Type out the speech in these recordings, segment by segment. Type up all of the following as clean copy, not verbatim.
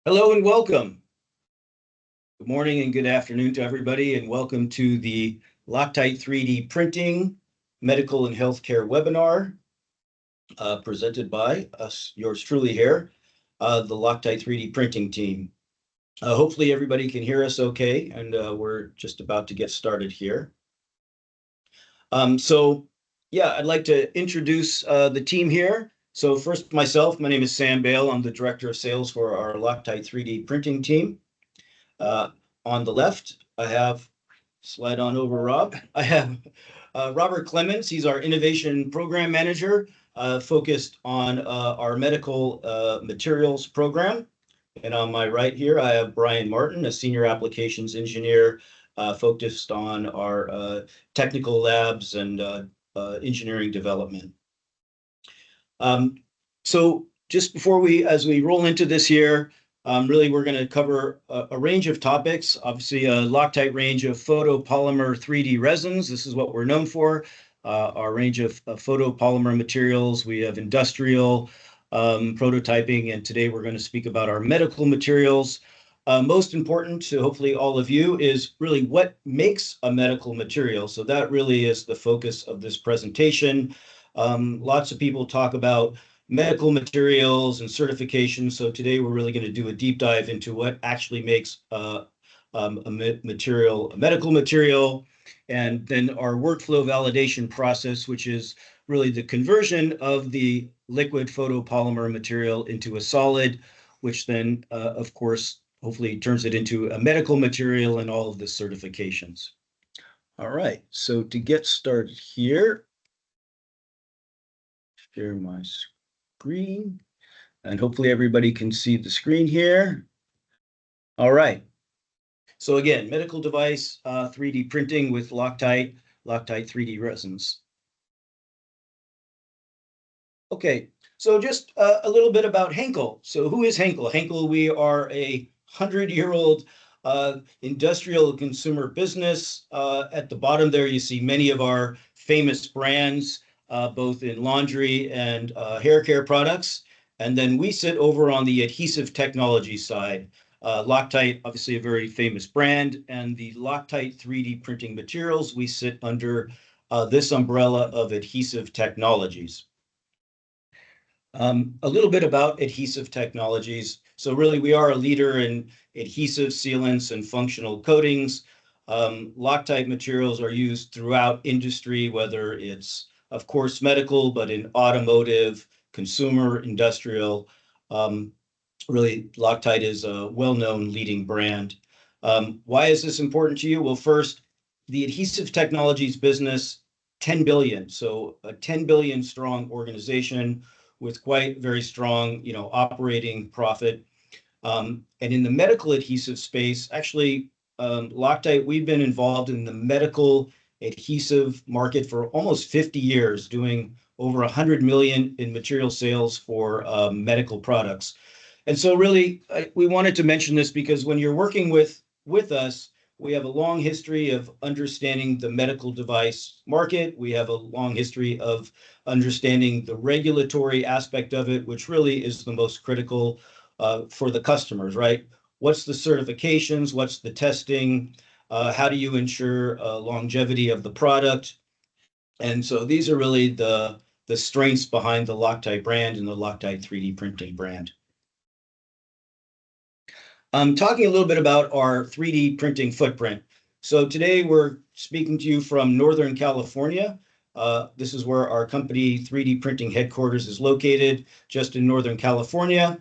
Hello and welcome. Good morning and good afternoon to everybody, and welcome to the Loctite 3D Printing Medical and Healthcare webinar presented by us, yours truly here, the Loctite 3D Printing team. Hopefully everybody can hear us okay, and we're just about to get started here. I'd like to introduce the team here. So first, myself, my name is Sam Bale. I'm the Director of Sales for our Loctite 3D Printing team. On the left, I have, slide on over, Rob. I have Robert Clemens. He's our Innovation Program Manager, focused on our medical materials program. And on my right here, I have Brian Martin, a Senior Applications Engineer, focused on our technical labs and engineering development. So just before as we roll into this here, really, we're going to cover a range of topics. Obviously, a Loctite range of photopolymer 3D resins. This is what we're known for. Our range of photopolymer materials. We have industrial prototyping, and today we're going to speak about our medical materials. Most important to hopefully all of you is really what makes a medical material. So that really is the focus of this presentation. Lots of people talk about medical materials and certification. So today we're really going to do a deep dive into what actually makes a medical material, and then our workflow validation process, which is really the conversion of the liquid photopolymer material into a solid, which then, of course, hopefully turns it into a medical material and all of the certifications. All right, so to get started here, share my screen, and hopefully everybody can see the screen here. All right. So again, medical device 3D printing with Loctite 3D resins. Okay, so just a little bit about Henkel. So who is Henkel? Henkel, we are a 100-year-old industrial consumer business. At the bottom there, you see many of our famous brands, both in laundry and hair care products. And then we sit over on the adhesive technology side. Loctite, obviously a very famous brand, and the Loctite 3D printing materials, we sit under this umbrella of adhesive technologies. A little bit about adhesive technologies. So really, we are a leader in adhesive sealants and functional coatings. Loctite materials are used throughout industry, whether it's, of course, medical, but in automotive, consumer, industrial. Really, Loctite is a well-known leading brand. Why is this important to you? Well, first, the adhesive technologies business, 10 billion. So a 10 billion strong organization with quite very strong, operating profit. And in the medical adhesive space, actually, Loctite, we've been involved in the medical adhesive market for almost 50 years, doing over 100 million in material sales for medical products. And so really, we wanted to mention this because when you're working with us, we have a long history of understanding the medical device market. We have a long history of understanding the regulatory aspect of it, which really is the most critical for the customers, right? What's the certifications? What's the testing? How do you ensure longevity of the product? And so these are really the strengths behind the Loctite brand and the Loctite 3D printing brand. I'm talking a little bit about our 3D printing footprint. So today we're speaking to you from Northern California. This is where our company 3D printing headquarters is located, just in Northern California,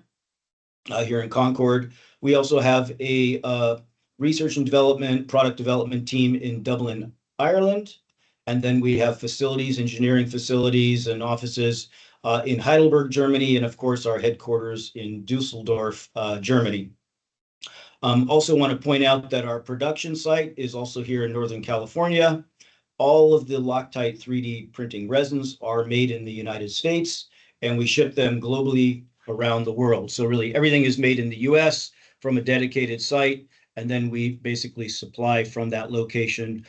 here in Concord. We also have a research and development, product development team in Dublin, Ireland. And then we have facilities, engineering facilities and offices in Heidelberg, Germany, and of course our headquarters in Dusseldorf, Germany. Also want to point out that our production site is also here in Northern California. All of the Loctite 3D printing resins are made in the United States, and we ship them globally around the world. So really everything is made in the US from a dedicated site, and then we basically supply from that location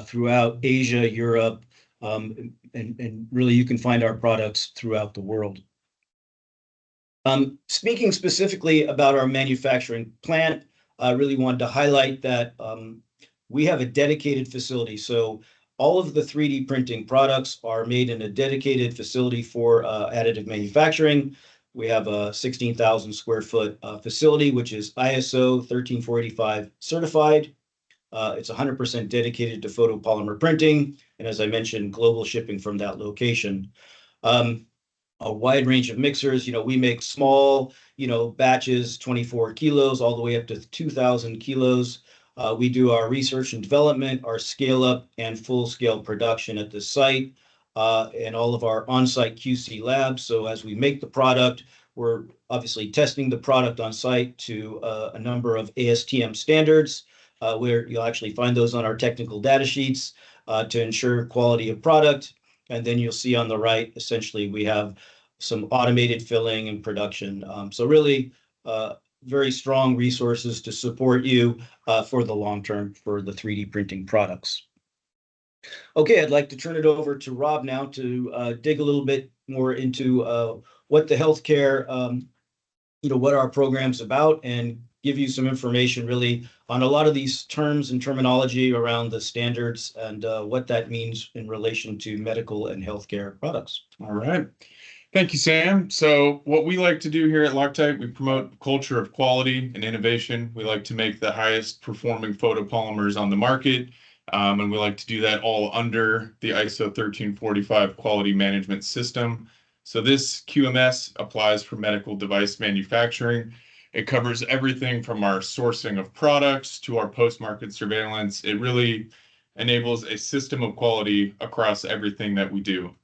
throughout Asia, Europe, and really you can find our products throughout the world. Speaking specifically about our manufacturing plant, I really wanted to highlight that we have a dedicated facility. So all of the 3D printing products are made in a dedicated facility for additive manufacturing. We have a 16,000 square foot facility, which is ISO 13485 certified. It's 100% dedicated to photopolymer printing. And as I mentioned, global shipping from that location. Um, a wide range of mixers. We make small, batches, 24 kilos, all the way up to 2,000 kilos. We do our research and development, our scale up and full scale production at the site, and all of our on-site QC labs. So as we make the product, we're obviously testing the product on site to a number of ASTM standards, where you'll actually find those on our technical data sheets to ensure quality of product. And then you'll see on the right, essentially, we have some automated filling and production. So really, very strong resources to support you for the long term for the 3D printing products. Okay, I'd like to turn it over to Rob now to dig a little bit more into what the healthcare, what our program's about, and give you some information really on a lot of these terms and terminology around the standards and what that means in relation to medical and healthcare products. All right. Thank you, Sam. So what we like to do here at Loctite, we promote a culture of quality and innovation. We like to make the highest performing photopolymers on the market. And we like to do that all under the ISO 13485 quality management system. So this QMS applies for medical device manufacturing. It covers everything from our sourcing of products to our post-market surveillance. It really enables a system of quality across everything that we do.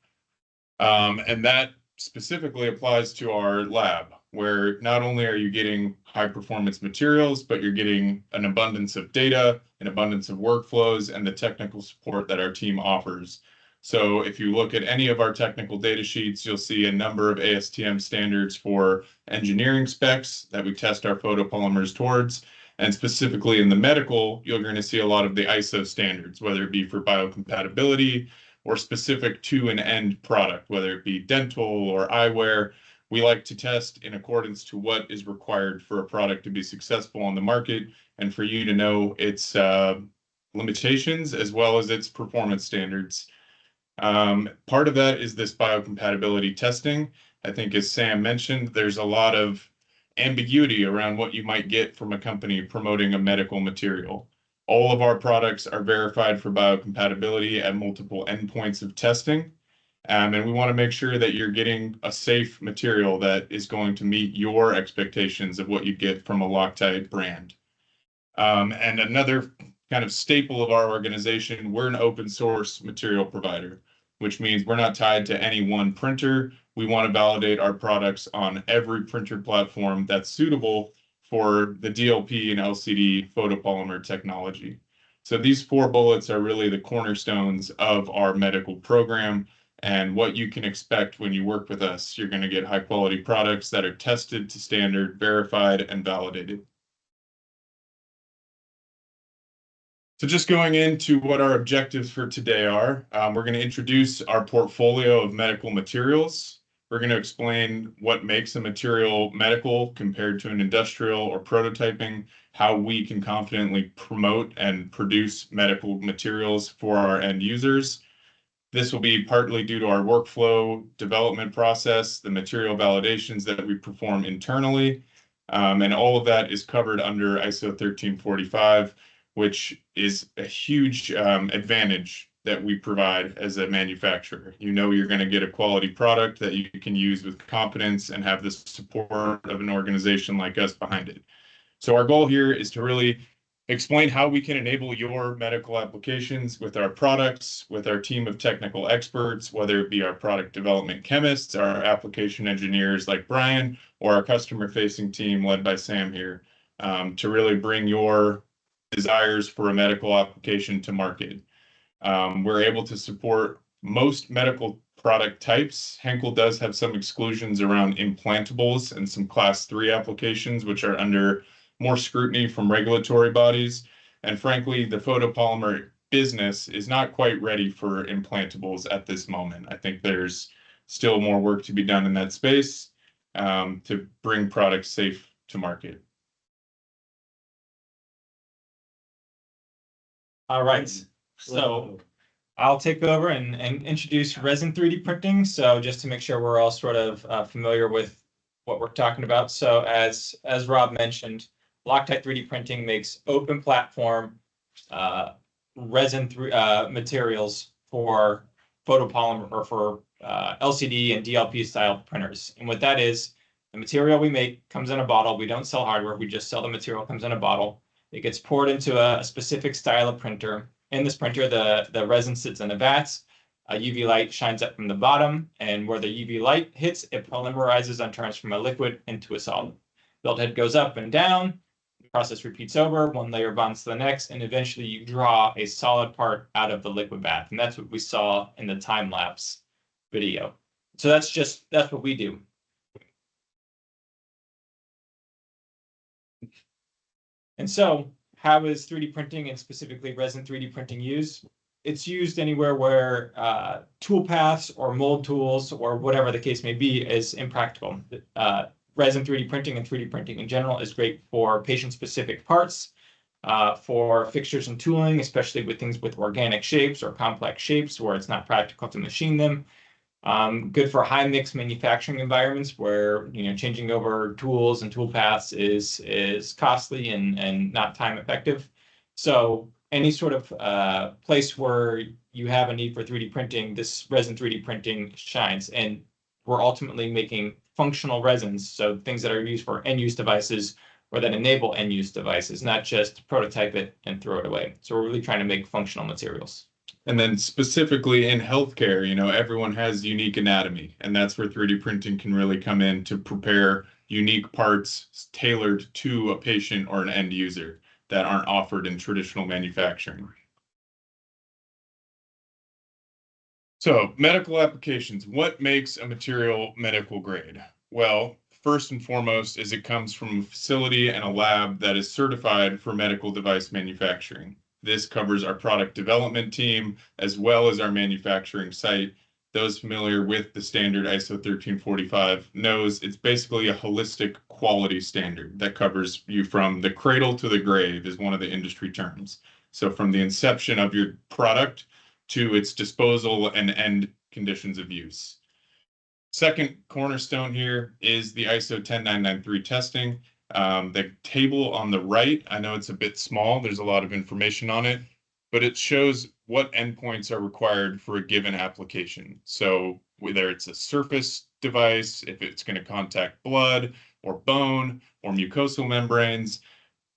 And that specifically applies to our lab, where not only are you getting high performance materials, but you're getting an abundance of data, an abundance of workflows, and the technical support that our team offers. So if you look at any of our technical data sheets, you'll see a number of ASTM standards for engineering specs that we test our photopolymers towards. And specifically in the medical, you're going to see a lot of the ISO standards, whether it be for biocompatibility or specific to an end product, whether it be dental or eyewear. We like to test in accordance to what is required for a product to be successful on the market and for you to know its limitations as well as its performance standards. Part of that is this biocompatibility testing. I think as Sam mentioned, there's a lot of ambiguity around what you might get from a company promoting a medical material. All of our products are verified for biocompatibility at multiple endpoints of testing. And we want to make sure that you're getting a safe material that is going to meet your expectations of what you get from a Loctite brand. And another kind of staple of our organization, we're an open source material provider, which means we're not tied to any one printer. We want to validate our products on every printer platform that's suitable for the DLP and LCD photopolymer technology. So these 4 bullets are really the cornerstones of our medical program and what you can expect when you work with us. You're going to get high quality products that are tested to standard, verified, and validated. So just going into what our objectives for today are, we're going to introduce our portfolio of medical materials. We're going to explain what makes a material medical compared to an industrial or prototyping, how we can confidently promote and produce medical materials for our end users. This will be partly due to our workflow development process, the material validations that we perform internally, and all of that is covered under ISO 13485, which is a huge advantage that we provide as a manufacturer. You know you're going to get a quality product that you can use with confidence and have the support of an organization like us behind it. So our goal here is to really explain how we can enable your medical applications with our products, with our team of technical experts, whether it be our product development chemists, our application engineers like Brian, or our customer-facing team led by Sam here, to really bring your desires for a medical application to market. We're able to support most medical product types. Henkel does have some exclusions around implantables and some class 3 applications, which are under more scrutiny from regulatory bodies. And frankly, the photopolymer business is not quite ready for implantables at this moment. I think there's still more work to be done in that space. to bring products safe to market. All right, so I'll take over and introduce resin 3D printing. So just to make sure we're all sort of familiar with what we're talking about. So as Rob mentioned, Loctite 3D printing makes open platform resin materials for photopolymer or for LCD and DLP style printers. And what that is, the material we make comes in a bottle. We don't sell hardware. We just sell the material, comes in a bottle. It gets poured into a specific style of printer. In this printer, the resin sits in the vats. A UV light shines up from the bottom, and where the UV light hits, it polymerizes and turns from a liquid into a solid. Build head goes up and down. The process repeats over. One layer bonds to the next, and eventually you draw a solid part out of the liquid vat. And that's what we saw in the time lapse video. So that's what we do. And so how is 3D printing and specifically resin 3D printing used? It's used anywhere where tool paths or mold tools or whatever the case may be is impractical. Resin 3D printing and 3D printing in general is great for patient-specific parts, for fixtures and tooling, especially with things with organic shapes or complex shapes where it's not practical to machine them. Good for high mix manufacturing environments where changing over tools and tool paths is costly and not time effective. So any sort of place where you have a need for 3D printing, this resin 3D printing shines. And we're ultimately making functional resins, so things that are used for end-use devices or that enable end-use devices, not just prototype it and throw it away. So we're really trying to make functional materials. And then specifically in healthcare, everyone has unique anatomy, and that's where 3D printing can really come in to prepare unique parts tailored to a patient or an end user that aren't offered in traditional manufacturing. So medical applications, what makes a material medical grade? Well, first and foremost is it comes from a facility and a lab that is certified for medical device manufacturing. This covers our product development team as well as our manufacturing site. Those familiar with the standard ISO 1345 knows it's basically a holistic quality standard that covers you from the cradle to the grave is one of the industry terms. So from the inception of your product to its disposal and end conditions of use. Second cornerstone here is the ISO 10993 testing. The table on the right, I know it's a bit small, there's a lot of information on it, but it shows what endpoints are required for a given application. So whether it's a surface device, if it's going to contact blood or bone or mucosal membranes,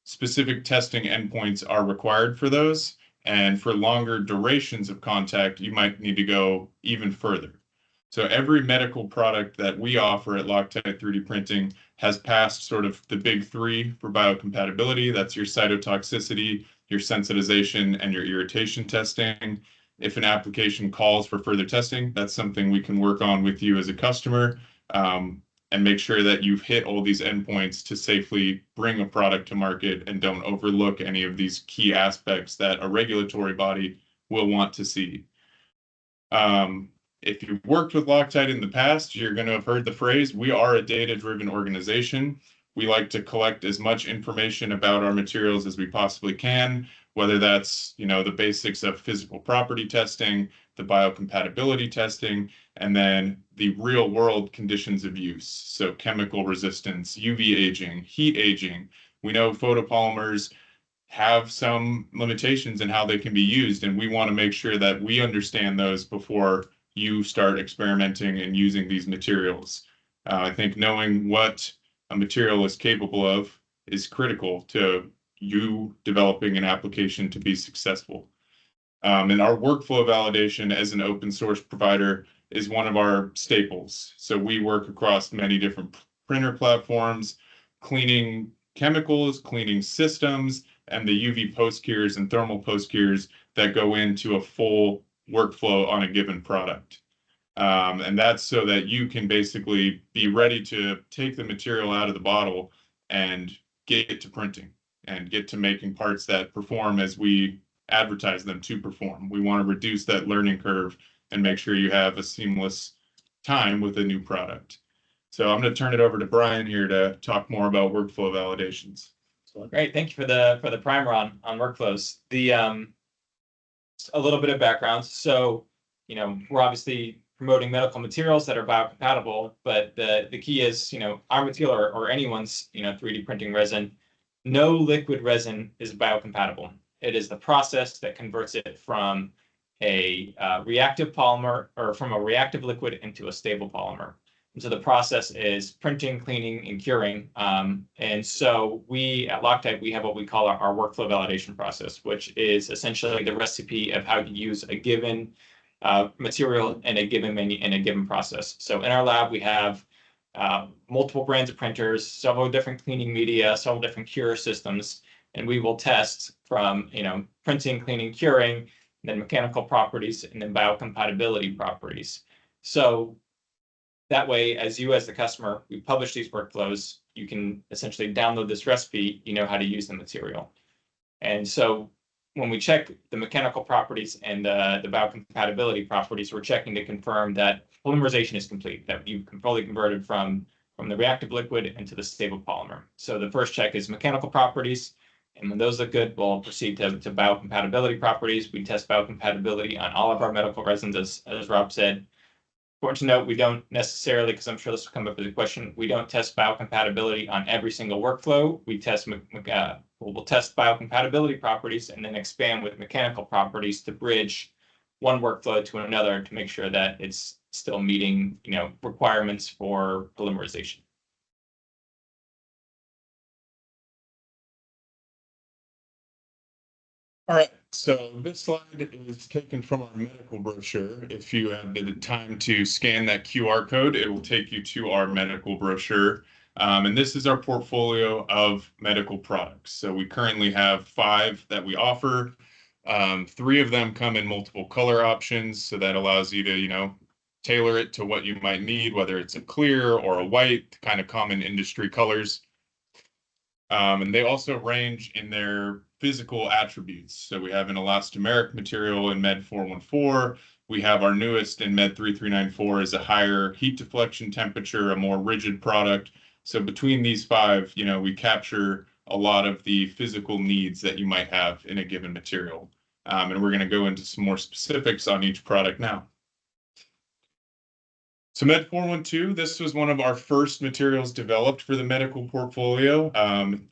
specific testing endpoints are required for those. And for longer durations of contact, you might need to go even further. So every medical product that we offer at Loctite 3D printing has passed sort of the big three for biocompatibility. That's your cytotoxicity, your sensitization, and your irritation testing. If an application calls for further testing, that's something we can work on with you as a customer and make sure that you've hit all these endpoints to safely bring a product to market and don't overlook any of these key aspects that a regulatory body will want to see. If you've worked with Loctite in the past, you're going to have heard the phrase, we are a data-driven organization. We like to collect as much information about our materials as we possibly can, whether that's, the basics of physical property testing, the biocompatibility testing, and then the real world conditions of use. So chemical resistance, UV aging, heat aging. We know photopolymers have some limitations in how they can be used, and we want to make sure that we understand those before you start experimenting and using these materials. I think knowing what a material is capable of is critical to you developing an application to be successful. And our workflow validation as an open source provider is one of our staples. So we work across many different printer platforms, cleaning chemicals, cleaning systems, and the UV post cures and thermal post cures that go into a full workflow on a given product. And that's so that you can basically be ready to take the material out of the bottle and get to printing and get to making parts that perform as we advertise them to perform. We want to reduce that learning curve and make sure you have a seamless time with a new product. So I'm going to turn it over to Brian here to talk more about workflow validations. Great, thank you for the primer on workflows. A little bit of background. So, we're obviously promoting medical materials that are biocompatible, but the key is, our material or anyone's, 3D printing resin, no liquid resin is biocompatible. It is the process that converts it from a reactive polymer or from a reactive liquid into a stable polymer. And so the process is printing, cleaning, and curing. And so we at Loctite, we have what we call our workflow validation process, which is essentially the recipe of how to use a given material in a given process. So in our lab, we have multiple brands of printers, several different cleaning media, several different cure systems, and we will test from printing, cleaning, curing, and then mechanical properties, and then biocompatibility properties. So that way, as the customer, we publish these workflows, you can essentially download this recipe, you know how to use the material. And so when we check the mechanical properties and the biocompatibility properties, we're checking to confirm that polymerization is complete, that you've fully converted from the reactive liquid into the stable polymer. So the first check is mechanical properties. And when those look good, we'll proceed to biocompatibility properties. We test biocompatibility on all of our medical resins, as Rob said. Important to note, we don't necessarily, because I'm sure this will come up as a question, we don't test biocompatibility on every single workflow. We test, we'll test biocompatibility properties and then expand with mechanical properties to bridge one workflow to another to make sure that it's still meeting, requirements for polymerization. All right, so this slide is taken from our medical brochure. If you have the time to scan that QR code, it will take you to our medical brochure. And this is our portfolio of medical products. So we currently have 5 that we offer. 3 of them come in multiple color options, so that allows you to, tailor it to what you might need, whether it's a clear or a white, kind of common industry colors. And they also range in their physical attributes. So we have an elastomeric material in Med 414. We have our newest in Med 3394 is a higher heat deflection temperature, a more rigid product. So between these 5, we capture a lot of the physical needs that you might have in a given material. And we're going to go into some more specifics on each product now. So Med 412, this was one of our first materials developed for the medical portfolio.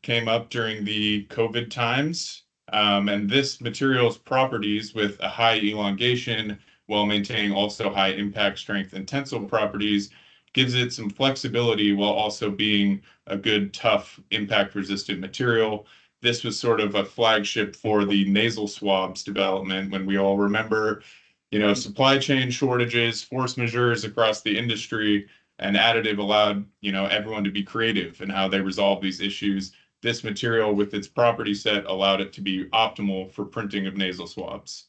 Came up during the COVID times. And this material's properties with a high elongation while maintaining also high impact strength and tensile properties gives it some flexibility while also being a good, tough, impact-resistant material. This was sort of a flagship for the nasal swabs development when we all remember supply chain shortages, force majeures across the industry, and additive allowed, everyone to be creative in how they resolve these issues. This material with its property set allowed it to be optimal for printing of nasal swabs.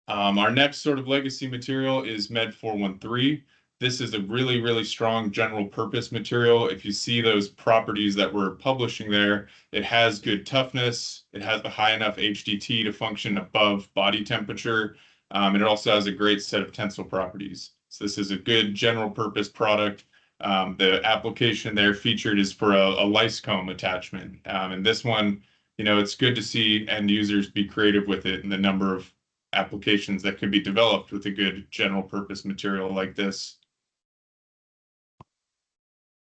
Our next sort of legacy material is Med 413. This is a really, really strong general purpose material. If you see those properties that we're publishing there, it has good toughness. It has a high enough HDT to function above body temperature. And it also has a great set of tensile properties. So this is a good general purpose product. The application there featured is for a lice comb attachment. And this one, it's good to see end users be creative with it and the number of applications that could be developed with a good general purpose material like this.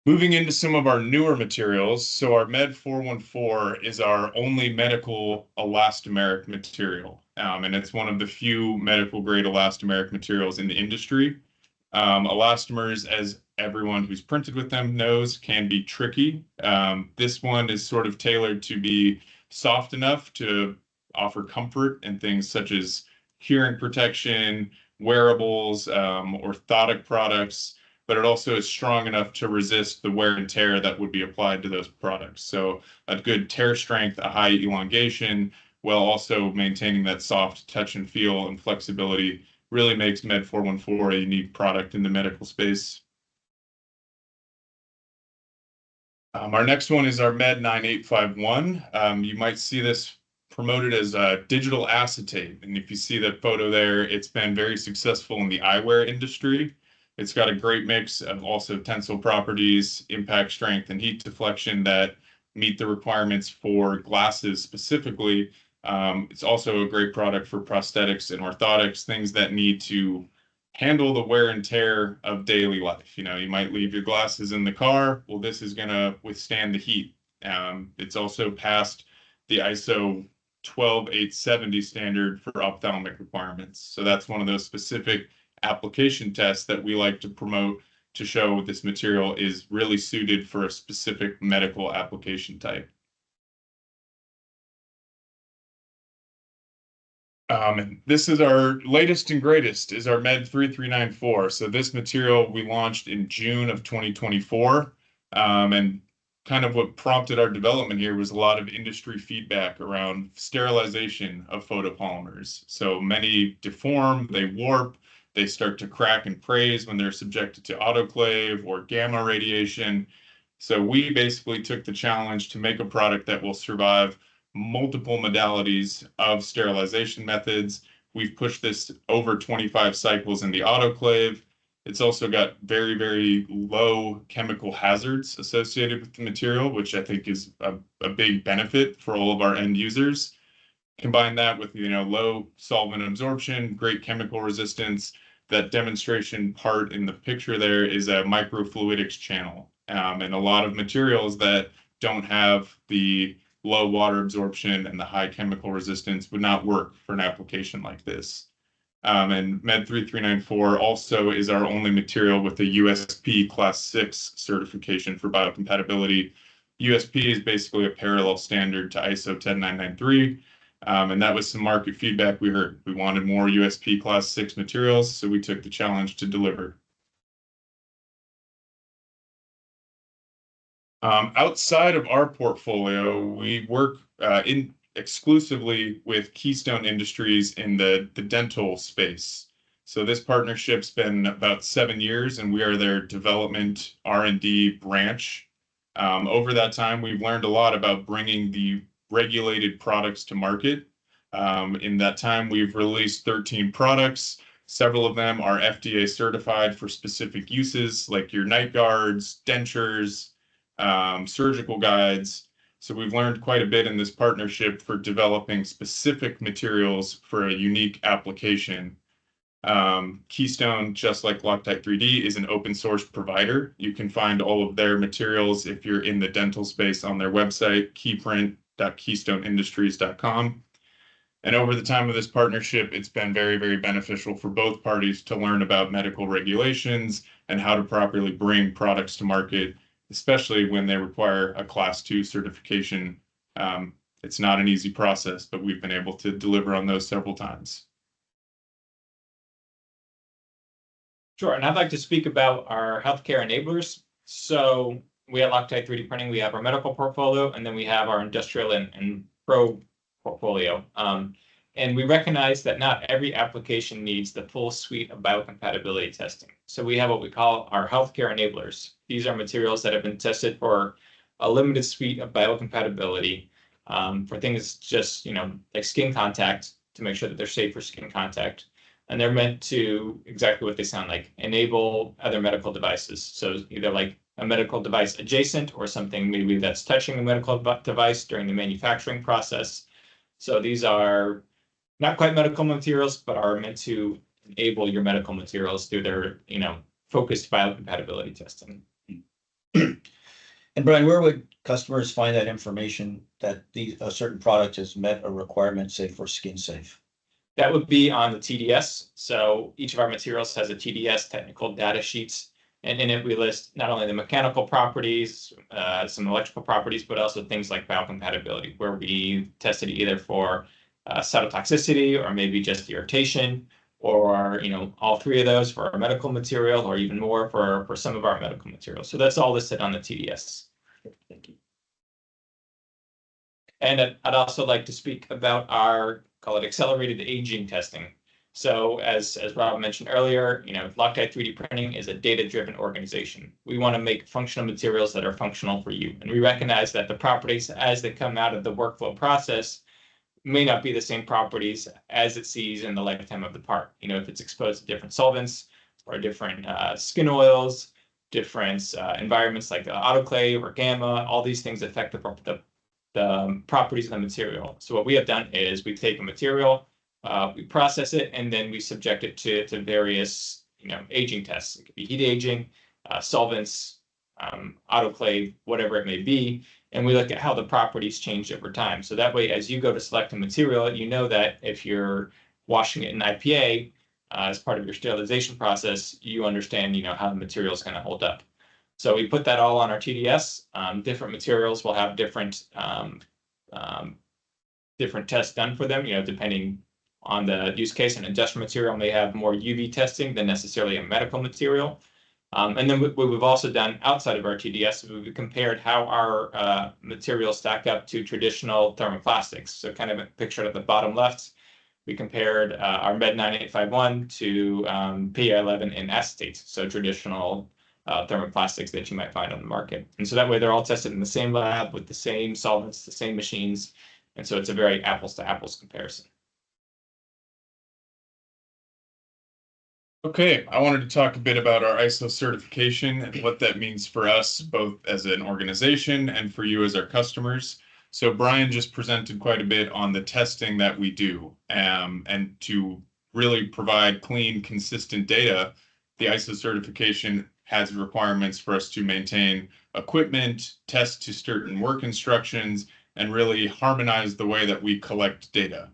Moving into some of our newer materials, so our Med 414 is our only medical elastomeric material, and it's one of the few medical grade elastomeric materials in the industry. Elastomers, as everyone who's printed with them knows, can be tricky. This one is sort of tailored to be soft enough to offer comfort in things such as hearing protection, wearables, orthotic products, but it also is strong enough to resist the wear and tear that would be applied to those products. So a good tear strength, a high elongation, while also maintaining that soft touch and feel and flexibility really makes Med 414 a unique product in the medical space. Our next one is our Med 9851. You might see this promoted as a digital acetate. And if you see that photo there, it's been very successful in the eyewear industry. It's got a great mix of also tensile properties, impact strength, and heat deflection that meet the requirements for glasses specifically. It's also a great product for prosthetics and orthotics, things that need to handle the wear and tear of daily life. You know, you might leave your glasses in the car. Well, this is going to withstand the heat. It's also passed the ISO 12870 standard for ophthalmic requirements. So that's one of those specific application tests that we like to promote to show this material is really suited for a specific medical application type. And this is our latest and greatest, is our Med 3394. So this material we launched in June of 2024. And kind of what prompted our development here was a lot of industry feedback around sterilization of photopolymers. So many deform, they warp, they start to crack and praise when they're subjected to autoclave or gamma radiation. So we basically took the challenge to make a product that will survive multiple modalities of sterilization methods. We've pushed this over 25 cycles in the autoclave. It's also got very, very low chemical hazards associated with the material, which I think is a big benefit for all of our end users. Combine that with, you know, low solvent absorption, great chemical resistance. That demonstration part in the picture there is a microfluidics channel. And a lot of materials that don't have the low water absorption and the high chemical resistance would not work for an application like this. And Med 3394 also is our only material with a USP Class 6 certification for biocompatibility. USP is basically a parallel standard to ISO 10993. And that was some market feedback we heard. We wanted more USP Class 6 materials, so we took the challenge to deliver. Outside of our portfolio, we work exclusively with Keystone Industries in the dental space. So this partnership's been about 7 years, and we are their development R&D branch. Over that time, we've learned a lot about bringing the regulated products to market. In that time, we've released 13 products. Several of them are FDA certified for specific uses, like your night guards, dentures, surgical guides. So we've learned quite a bit in this partnership for developing specific materials for a unique application. Keystone, just like Loctite 3D, is an open source provider. You can find all of their materials if you're in the dental space on their website, keyprint.keystoneindustries.com. And over the time of this partnership, it's been very, very beneficial for both parties to learn about medical regulations and how to properly bring products to market, especially when they require a Class 2 certification. It's not an easy process, but we've been able to deliver on those several times. Sure, and I'd like to speak about our healthcare enablers. So we at Loctite 3D Printing, we have our medical portfolio, and then we have our industrial and pro portfolio. And we recognize that not every application needs the full suite of biocompatibility testing. So we have what we call our healthcare enablers. These are materials that have been tested for a limited suite of biocompatibility for things just, you know, like skin contact, to make sure that they're safe for skin contact. And they're meant to, exactly what they sound like, enable other medical devices. So either like a medical device adjacent or something maybe that's touching a medical device during the manufacturing process. So these are not quite medical materials, but are meant to enable your medical materials through their, you know, focused biocompatibility testing. And Brian, where would customers find that information that a certain product has met a requirement, say, for skin safe? That would be on the TDS. So each of our materials has a TDS, technical data sheets, and in it we list not only the mechanical properties, some electrical properties, but also things like biocompatibility, where we tested either for cytotoxicity or maybe just irritation, or, you know, all three of those for our medical material, or even more for some of our medical materials. So that's all listed on the TDS. Thank you. And I'd also like to speak about our, call it, accelerated aging testing. So as Rob mentioned earlier, you know, Loctite 3D Printing is a data-driven organization. We want to make functional materials that are functional for you. And we recognize that the properties as they come out of the workflow process may not be the same properties as it sees in the lifetime of the part. You know, if it's exposed to different solvents, or different skin oils, different environments like autoclave or gamma. All these things affect the properties of the material. So what we have done is we take a material, we process it, and then we subject it to various, aging tests. It could be heat aging, solvents, autoclave, whatever it may be. And we look at how the properties change over time. So that way, as you go to select a material, you know that if you're washing it in IPA as part of your sterilization process, you understand, how the material is going to hold up. So we put that all on our TDS. Different materials will have different tests done for them, depending on the use case. An industrial material may have more UV testing than necessarily a medical material. And then what we've also done outside of our TDS, we've compared how our materials stack up to traditional thermoplastics. So kind of pictured at the bottom left, we compared our Med 9851 to PA11 in acetate, so traditional thermoplastics that you might find on the market. And so that way they're all tested in the same lab with the same solvents, the same machines. And so it's a very apples to apples comparison. Okay, I wanted to talk a bit about our ISO certification and what that means for us, both as an organization and for you as our customers. So Brian just presented quite a bit on the testing that we do, and to really provide clean, consistent data, the ISO certification has requirements for us to maintain equipment, test to certain work instructions, and really harmonize the way that we collect data.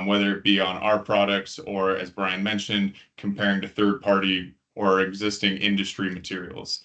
Whether it be on our products or, as Brian mentioned, comparing to third-party or existing industry materials.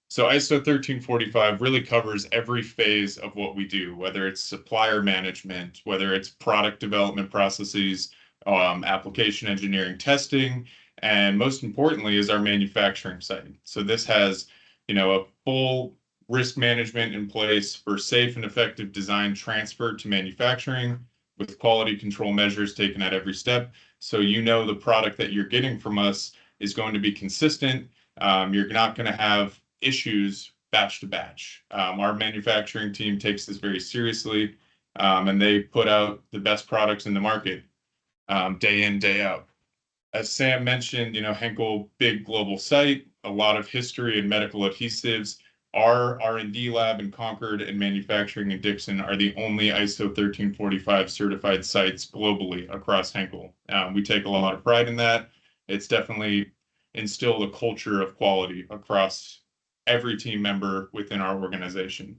So ISO 1345 really covers every phase of what we do, whether it's supplier management, whether it's product development processes, application engineering testing, and most importantly is our manufacturing site. So this has, a full risk management in place for safe and effective design transfer to manufacturing, with quality control measures taken at every step. So the product that you're getting from us is going to be consistent. You're not going to have issues batch to batch. Our manufacturing team takes this very seriously, and they put out the best products in the market day in, day out. As Sam mentioned, Henkel, big global site, a lot of history in medical adhesives. Our R&D lab in Concord and manufacturing in Dixon are the only ISO 1345 certified sites globally across Henkel. We take a lot of pride in that. It's definitely instilled a culture of quality across every team member within our organization.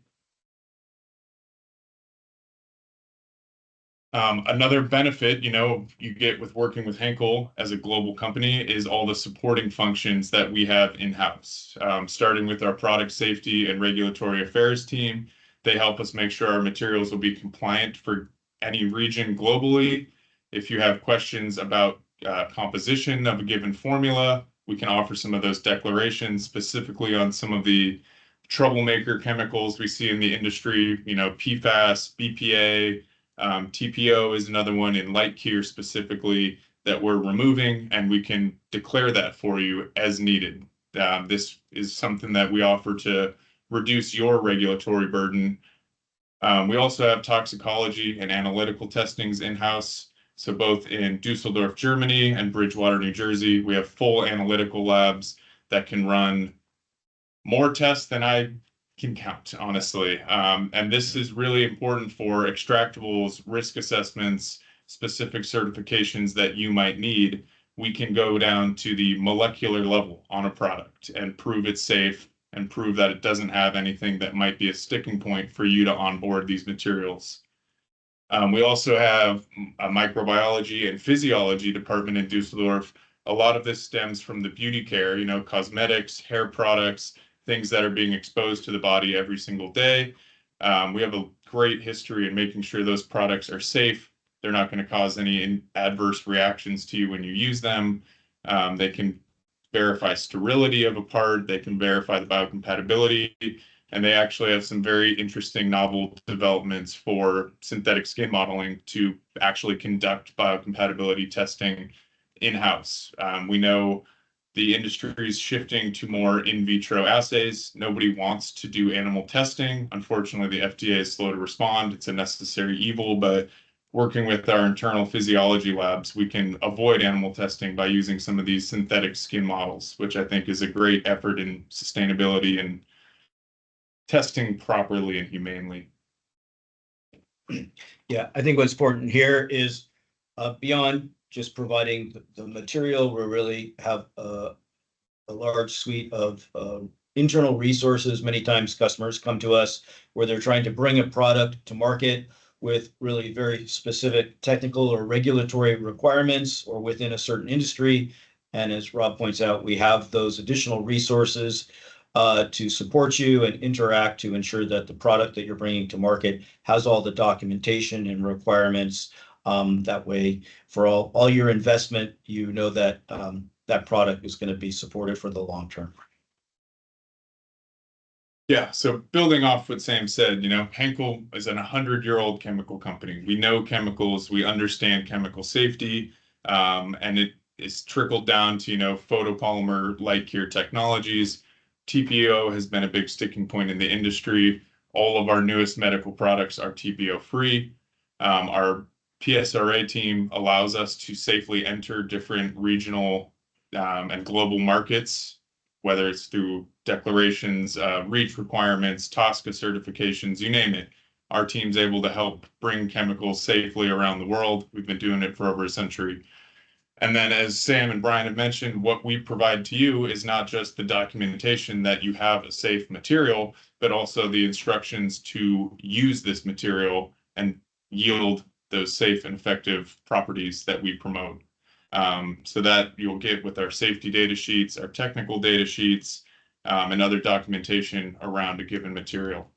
Another benefit, you get with working with Henkel as a global company is all the supporting functions that we have in-house. Starting with our product safety and regulatory affairs team, they help us make sure our materials will be compliant for any region globally. If you have questions about composition of a given formula, we can offer some of those declarations specifically on some of the troublemaker chemicals we see in the industry, PFAS, BPA, TPO is another one in light cure specifically that we're removing, and we can declare that for you as needed. This is something that we offer to reduce your regulatory burden. We also have toxicology and analytical testings in-house. So both in Dusseldorf, Germany and Bridgewater, New Jersey, we have full analytical labs that can run more tests than I can count, honestly. And this is really important for extractables, risk assessments, specific certifications that you might need. We can go down to the molecular level on a product and prove it's safe and prove that it doesn't have anything that might be a sticking point for you to onboard these materials. We also have a microbiology and physiology department in Dusseldorf. A lot of this stems from the beauty care, cosmetics, hair products, things that are being exposed to the body every single day. We have a great history in making sure those products are safe. They're not going to cause any adverse reactions to you when you use them. They can verify sterility of a part. They can verify the biocompatibility. And they actually have some very interesting novel developments for synthetic skin modeling to actually conduct biocompatibility testing in-house. We know the industry is shifting to more in vitro assays. Nobody wants to do animal testing. Unfortunately, the FDA is slow to respond. It's a necessary evil, but working with our internal physiology labs, we can avoid animal testing by using some of these synthetic skin models, which I think is a great effort in sustainability and testing properly and humanely. Yeah, I think what's important here is beyond just providing the material, we really have a large suite of internal resources. Many times customers come to us where they're trying to bring a product to market with really very specific technical or regulatory requirements or within a certain industry. And as Rob points out, we have those additional resources to support you and interact to ensure that the product that you're bringing to market has all the documentation and requirements. That way, for all your investment, you know that that product is going to be supported for the long term. Yeah, so building off what Sam said, Henkel is an 100-year-old chemical company. We know chemicals, we understand chemical safety, and it is trickled down to, photopolymer light cure technologies. TPO has been a big sticking point in the industry. All of our newest medical products are TPO free. Our PSRA team allows us to safely enter different regional and global markets, whether it's through declarations, REACH requirements, TSCA certifications, you name it. Our team's able to help bring chemicals safely around the world. We've been doing it for over a century. And then, as Sam and Brian have mentioned, what we provide to you is not just the documentation that you have a safe material, but also the instructions to use this material and yield those safe and effective properties that we promote. So that you'll get with our safety data sheets, our technical data sheets, and other documentation around a given material.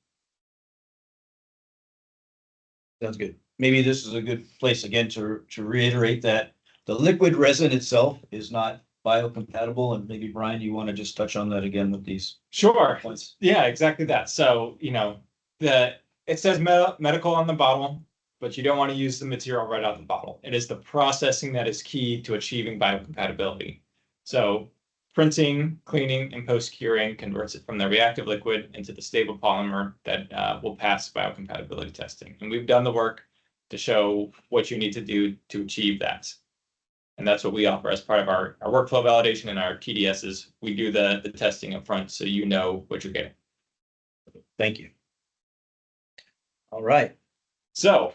Sounds good. Maybe this is a good place again to reiterate that the liquid resin itself is not biocompatible. And maybe Brian, you want to just touch on that again with these Sure. points? Yeah, exactly that. So, it says medical on the bottle, but you don't want to use the material right out of the bottle. It is the processing that is key to achieving biocompatibility. So printing, cleaning, and post-curing converts it from the reactive liquid into the stable polymer that will pass biocompatibility testing. And we've done the work to show what you need to do to achieve that. And that's what we offer as part of our workflow validation and our TDSs. We do the testing up front so you know what you're getting. Thank you. All right. So,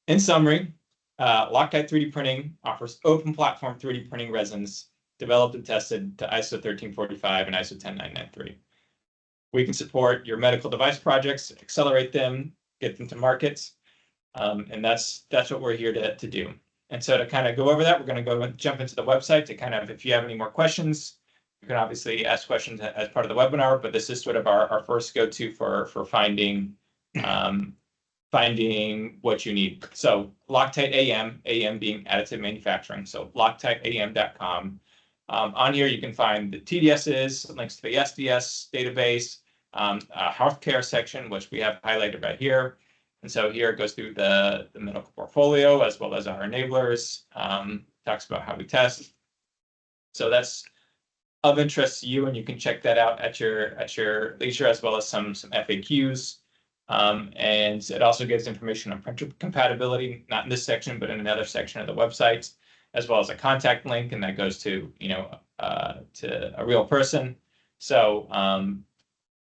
in summary, Loctite 3D printing offers open platform 3D printing resins developed and tested to ISO 13485 and ISO 10993. We can support your medical device projects, accelerate them, get them to markets, and that's what we're here to do. And so to kind of go over that, we're going to go and jump into the website to kind of, if you have any more questions, you can obviously ask questions as part of the webinar, but this is sort of our first go-to for finding what you need. So Loctite AM being additive manufacturing. So LoctiteAM.com. On here, you can find the TDSs, links to the SDS database, a healthcare section, which we have highlighted right here. And so here it goes through the medical portfolio as well as our enablers, talks about how we test. So that's of interest to you, and you can check that out at your leisure, as well as some FAQs. And it also gives information on printer compatibility, not in this section, but in another section of the website, as well as a contact link, and that goes to to a real person. So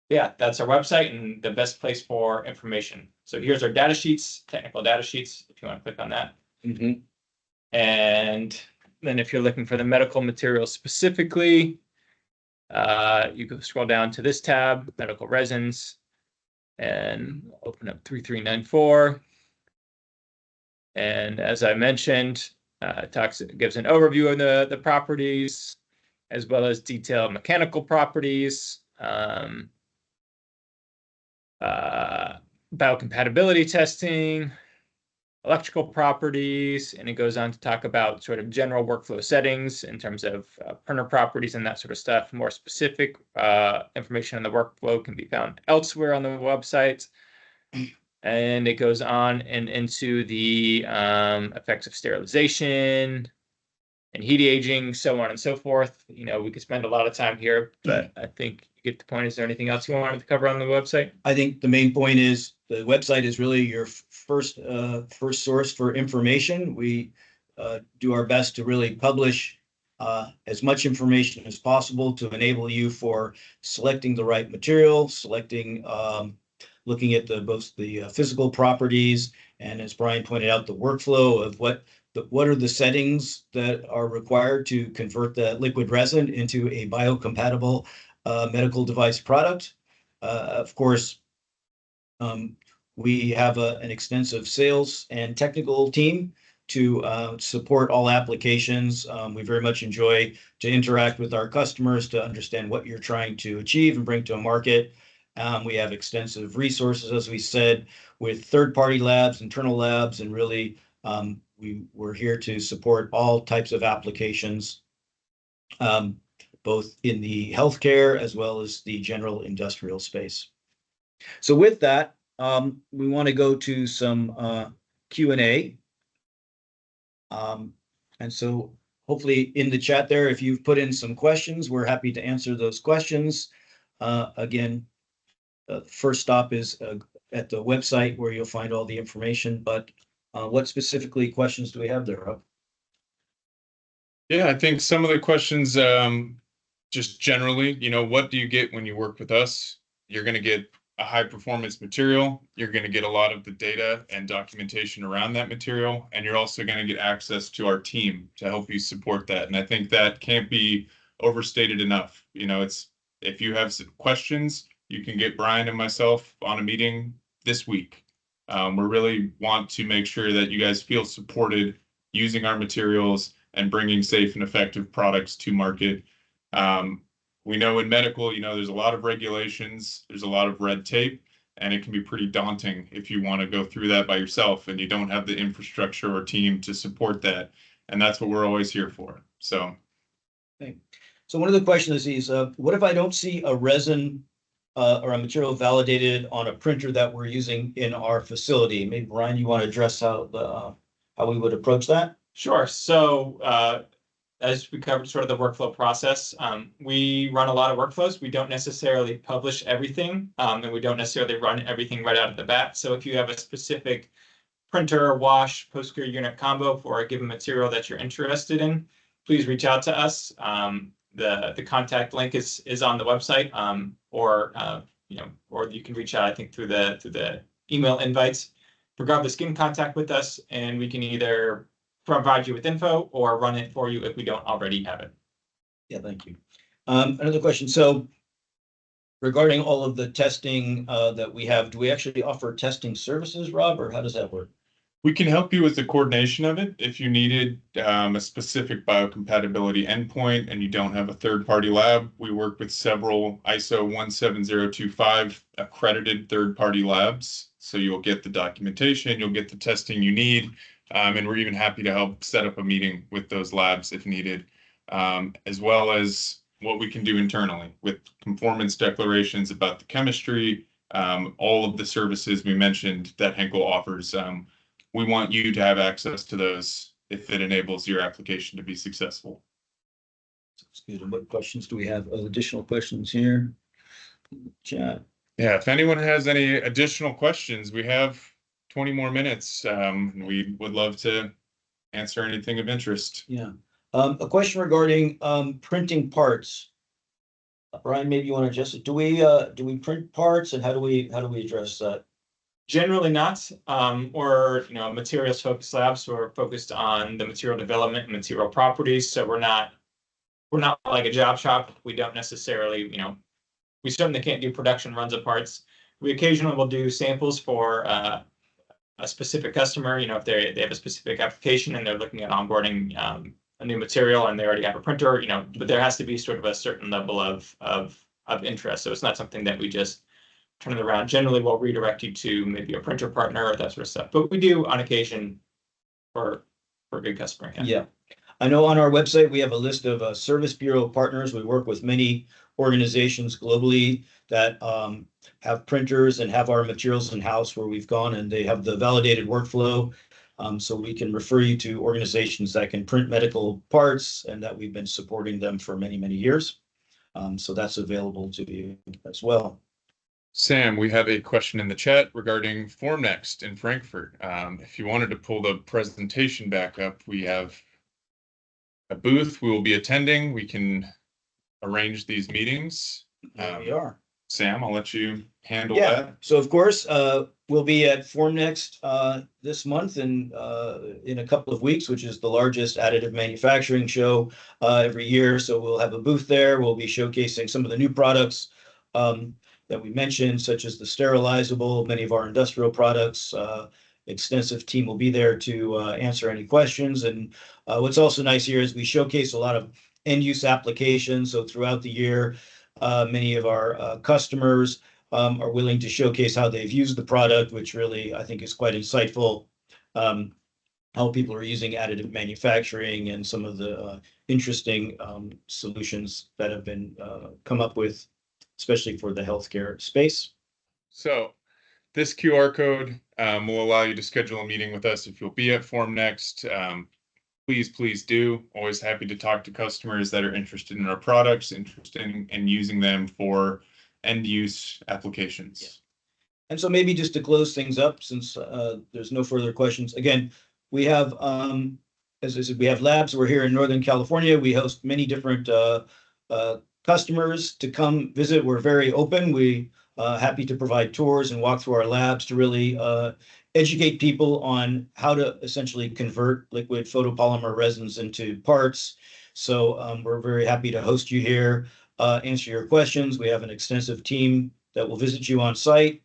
yeah, that's our website and the best place for information. So here's our data sheets, technical data sheets, if you want to click on that. Mm-hmm. And then if you're looking for the medical material specifically, you can scroll down to this tab, medical resins, and open up 3394. And as I mentioned, it gives an overview of the properties, as well as detailed mechanical properties, biocompatibility testing, electrical properties, and it goes on to talk about sort of general workflow settings in terms of printer properties and that sort of stuff. More specific information on the workflow can be found elsewhere on the website. And it goes on and into the effects of sterilization and heat aging, so on and so forth. We could spend a lot of time here, but I think get the point. Is there anything else you wanted to cover on the website? I think the main point is the website is really your first source for information. We do our best to really publish as much information as possible to enable you for selecting the right material, looking at both the physical properties, and as Brian pointed out, the workflow of what are the settings that are required to convert the liquid resin into a biocompatible medical device product. Of course, we have an extensive sales and technical team to support all applications. We very much enjoy to interact with our customers to understand what you're trying to achieve and bring to a market. We have extensive resources, as we said, with third-party labs, internal labs, and really we're here to support all types of applications, both in the healthcare as well as the general industrial space. So with that, we want to go to some Q&A. And so hopefully in the chat there, if you've put in some questions, we're happy to answer those questions. Again, first stop is at the website where you'll find all the information, but what specifically questions do we have there, Rob? Yeah, I think some of the questions, just generally, what do you get when you work with us? You're going to get a high performance material. You're going to get a lot of the data and documentation around that material, and you're also going to get access to our team to help you support that. And I think that can't be overstated enough. If you have some questions, you can get Brian and myself on a meeting this week. We really want to make sure that you guys feel supported using our materials and bringing safe and effective products to market. We know in medical, there's a lot of regulations, there's a lot of red tape, and it can be pretty daunting if you want to go through that by yourself and you don't have the infrastructure or team to support that. And that's what we're always here for. So, okay. So one of the questions is, what if I don't see a resin or a material validated on a printer that we're using in our facility? Maybe Brian, you want to address how we would approach that? Sure. So as we covered sort of the workflow process, we run a lot of workflows. We don't necessarily publish everything, and we don't necessarily run everything right out of the bat. So if you have a specific printer, wash, post-cure unit combo for a given material that you're interested in, please reach out to us. The contact link is on the website, or you can reach out, I think, through the email invites. Regardless, get in contact with us, and we can either provide you with info or run it for you if we don't already have it. Yeah, thank you. Another question. So regarding all of the testing that we have, do we actually offer testing services, Rob, or how does that work? We can help you with the coordination of it. If you needed a specific biocompatibility endpoint and you don't have a third-party lab, we work with several ISO 17025 accredited third-party labs. So you'll get the documentation, you'll get the testing you need, and we're even happy to help set up a meeting with those labs if needed, as well as what we can do internally with conformance declarations about the chemistry, all of the services we mentioned that Henkel offers. We want you to have access to those if it enables your application to be successful. Sounds good. And what questions do we have? Additional questions here? Chat. Yeah, if anyone has any additional questions, we have 20 more minutes. We would love to answer anything of interest. Yeah. A question regarding printing parts. Brian, maybe you want to address it. Do we print parts, and how do we address that? Generally not, or materials focused labs. We're focused on the material development and material properties. So we're not like a job shop. We don't necessarily, we certainly can't do production runs of parts. We occasionally will do samples for a specific customer. If they have a specific application and they're looking at onboarding a new material and they already have a printer, but there has to be sort of a certain level of interest. So it's not something that we just turn it around. Generally, we'll redirect you to maybe a printer partner or that sort of stuff. But we do on occasion for a good customer. Yeah. I know on our website, we have a list of service bureau partners. We work with many organizations globally that have printers and have our materials in-house where we've gone, and they have the validated workflow. So we can refer you to organizations that can print medical parts and that we've been supporting them for many, many years. So that's available to you as well. Sam, we have a question in the chat regarding Formnext in Frankfurt. If you wanted to pull the presentation back up, we have a booth we will be attending. We can arrange these meetings. Here we are. Sam, I'll let you handle Yeah, that. so of course, we'll be at Formnext this month and in a couple of weeks, which is the largest additive manufacturing show every year. So we'll have a booth there. We'll be showcasing some of the new products that we mentioned, such as the sterilizable, many of our industrial products. Extensive team will be there to answer any questions. And what's also nice here is we showcase a lot of end-use applications. So throughout the year, many of our customers are willing to showcase how they've used the product, which really I think is quite insightful. How people are using additive manufacturing and some of the interesting solutions that have been come up with, especially for the healthcare space. So this QR code will allow you to schedule a meeting with us if you'll be at Formnext. Please do. Always happy to talk to customers that are interested in our products, interested in using them for end use applications. Yeah. And so maybe just to close things up, since there's no further questions, again, we have, as I said, we have labs. We're here in Northern California. We host many different customers to come visit. We're very open. We happy to provide tours and walk through our labs to really educate people on how to essentially convert liquid photopolymer resins into parts. So we're very happy to host you here, answer your questions. We have an extensive team that will visit you on site.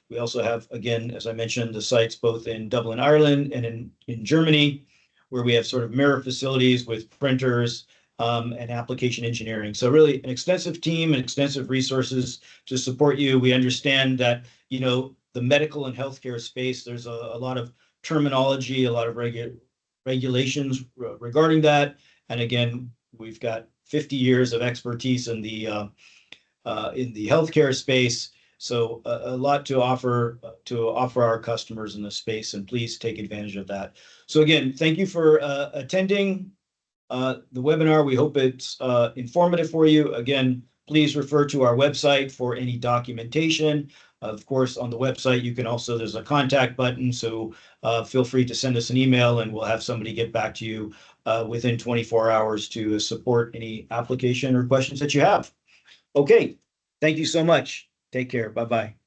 We also have, again, as I mentioned, the sites both in Dublin, Ireland and in Germany, where we have sort of mirror facilities with printers and application engineering. So really an extensive team and extensive resources to support you. We understand that, you know, the medical and healthcare space, there's a lot of terminology, a lot of regulations regarding that. And again, we've got 50 years of expertise in the healthcare space. So a lot to offer our customers in this space, and please take advantage of that. So again, thank you for attending the webinar. We hope it's informative for you. Again, please refer to our website for any documentation. Of course, on the website, you can also, there's a contact button. So feel free to send us an email and we'll have somebody get back to you within 24 hours to support any application or questions that you have. Okay, thank you so much. Take care. Bye-bye.